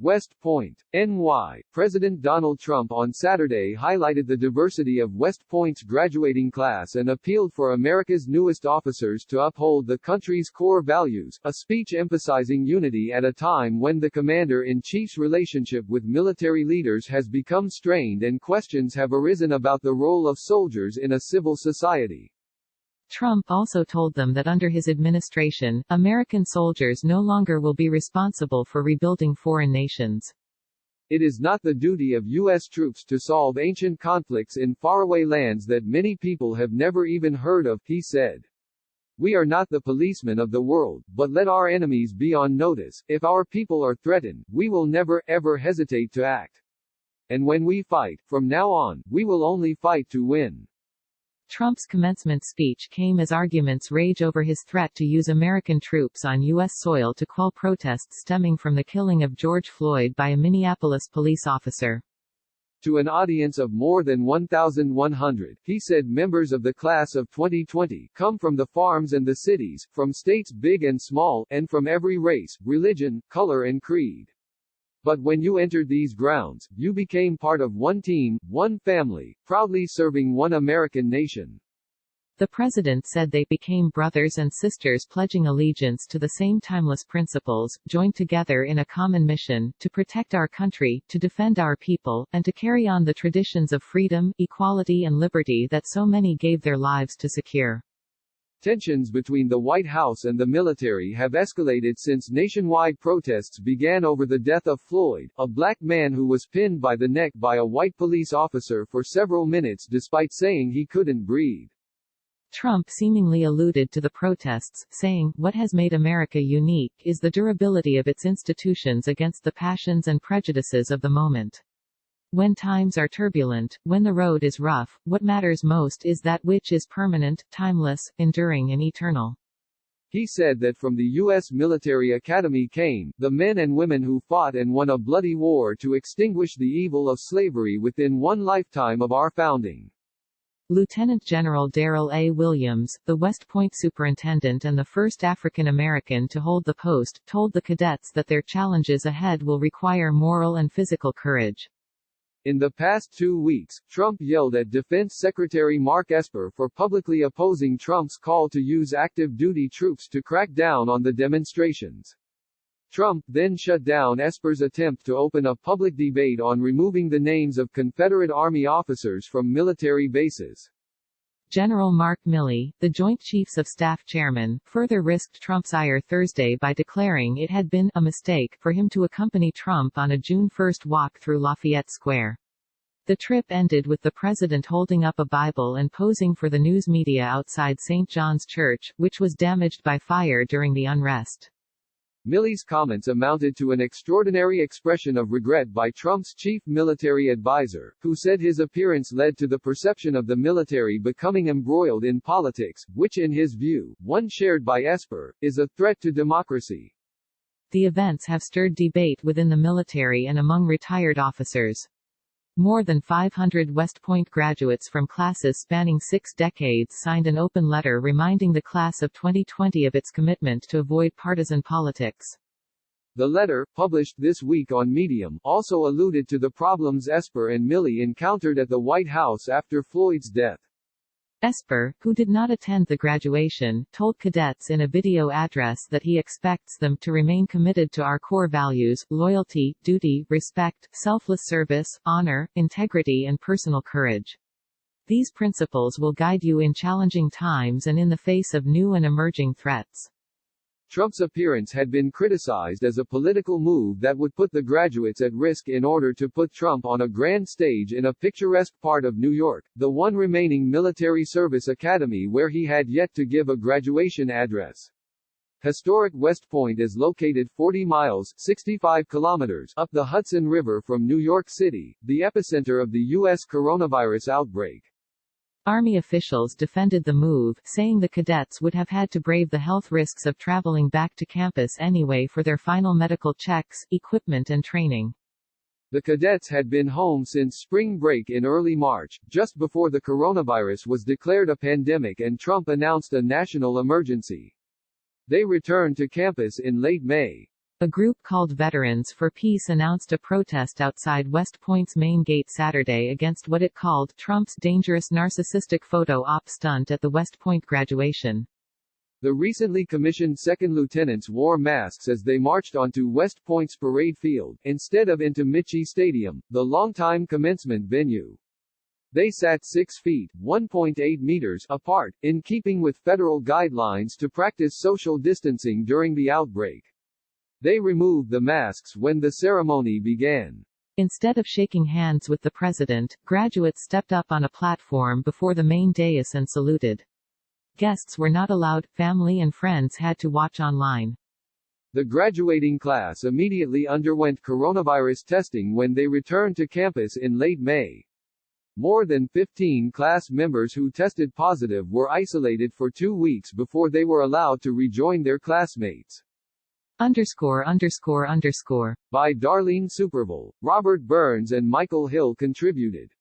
West Point, NY. President Donald Trump on Saturday highlighted the diversity of West Point's graduating class and appealed for America's newest officers to uphold the country's core values, a speech emphasizing unity at a time when the commander-in-chief's relationship with military leaders has become strained and questions have arisen about the role of soldiers in a civil society. Trump also told them that under his administration, American soldiers no longer will be responsible for rebuilding foreign nations. It is not the duty of U.S. troops to solve ancient conflicts in faraway lands that many people have never even heard of, he said. We are not the policemen of the world, but let our enemies be on notice. If our people are threatened, we will never, ever hesitate to act. And when we fight, from now on, we will only fight to win. Trump's commencement speech came as arguments rage over his threat to use American troops on U.S. soil to quell protests stemming from the killing of George Floyd by a Minneapolis police officer. To an audience of more than 1,100, he said members of the class of 2020 come from the farms and the cities, from states big and small, and from every race, religion, color and creed. But when you entered these grounds, you became part of one team, one family, proudly serving one American nation. The president said they became brothers and sisters pledging allegiance to the same timeless principles, joined together in a common mission, to protect our country, to defend our people, and to carry on the traditions of freedom, equality and liberty that so many gave their lives to secure. Tensions between the White House and the military have escalated since nationwide protests began over the death of Floyd, a black man who was pinned by the neck by a white police officer for several minutes despite saying he couldn't breathe. Trump seemingly alluded to the protests, saying, "What has made America unique is the durability of its institutions against the passions and prejudices of the moment. When times are turbulent, when the road is rough, what matters most is that which is permanent, timeless, enduring and eternal." He said that from the U.S. military academy came, the men and women who fought and won a bloody war to extinguish the evil of slavery within one lifetime of our founding. Lieutenant General Darrell A. Williams, the West Point superintendent and the first African American to hold the post, told the cadets that their challenges ahead will require moral and physical courage. In the past 2 weeks, Trump yelled at Defense Secretary Mark Esper for publicly opposing Trump's call to use active duty troops to crack down on the demonstrations. Trump then shut down Esper's attempt to open a public debate on removing the names of Confederate Army officers from military bases. General Mark Milley, the Joint Chiefs of Staff chairman, further risked Trump's ire Thursday by declaring it had been a mistake for him to accompany Trump on a June 1 walk through Lafayette Square. The trip ended with the president holding up a Bible and posing for the news media outside St. John's Church, which was damaged by fire during the unrest. Milley's comments amounted to an extraordinary expression of regret by Trump's chief military advisor, who said his appearance led to the perception of the military becoming embroiled in politics, which in his view, one shared by Esper, is a threat to democracy. The events have stirred debate within the military and among retired officers. More than 500 West Point graduates from classes spanning 6 decades signed an open letter reminding the class of 2020 of its commitment to avoid partisan politics. The letter, published this week on Medium, also alluded to the problems Esper and Milley encountered at the White House after Floyd's death. Esper, who did not attend the graduation, told cadets in a video address that he expects them to remain committed to our core values: loyalty, duty, respect, selfless service, honor, integrity and personal courage. These principles will guide you in challenging times and in the face of new and emerging threats. Trump's appearance had been criticized as a political move that would put the graduates at risk in order to put Trump on a grand stage in a picturesque part of New York, the one remaining military service academy where he had yet to give a graduation address. Historic West Point is located 40 miles 65 kilometers up the Hudson River from New York City, the epicenter of the U.S. coronavirus outbreak. Army officials defended the move, saying the cadets would have had to brave the health risks of traveling back to campus anyway for their final medical checks, equipment and training. The cadets had been home since spring break in early March, just before the coronavirus was declared a pandemic and Trump announced a national emergency. They returned to campus in late May. A group called Veterans for Peace announced a protest outside West Point's main gate Saturday against what it called Trump's dangerous narcissistic photo op stunt at the West Point graduation. The recently commissioned second lieutenants wore masks as they marched onto West Point's parade field, instead of into Michie Stadium, the longtime commencement venue. They sat 6 feet (1.8 meters) apart, in keeping with federal guidelines to practice social distancing during the outbreak. They removed the masks when the ceremony began. Instead of shaking hands with the president, graduates stepped up on a platform before the main dais and saluted. Guests were not allowed, family and friends had to watch online. The graduating class immediately underwent coronavirus testing when they returned to campus in late May. More than 15 class members who tested positive were isolated for 2 weeks before they were allowed to rejoin their classmates. By Darlene Superville, Robert Burns and Michael Hill contributed.